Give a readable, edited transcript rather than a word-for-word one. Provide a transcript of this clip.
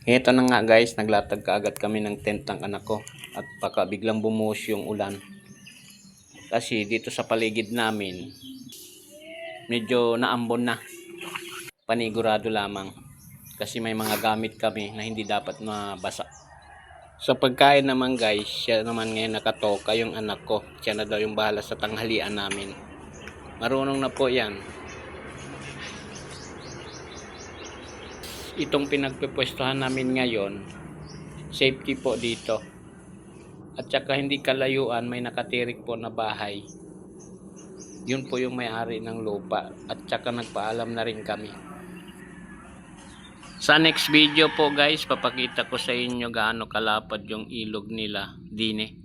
Ito na nga guys, naglatag kaagad kami ng tent ng anak ko at baka biglang bumuhos yung ulan. Kasi dito sa paligid namin, medyo naambon na. Panigurado lamang. Kasi may mga gamit kami na hindi dapat mabasa. Sa pagkain naman guys, siya naman ngayon nakatoka yung anak ko. Siya na daw yung bahala sa tanghalian namin. Marunong na po yan. Itong pinagpipwestuhan namin ngayon, safety po dito. At saka hindi kalayuan, may nakatirik po na bahay. Yun po yung may-ari ng lupa. At saka nagpaalam na rin kami. Sa next video po guys, papakita ko sa inyo gaano kalapad yung ilog nila, Dine.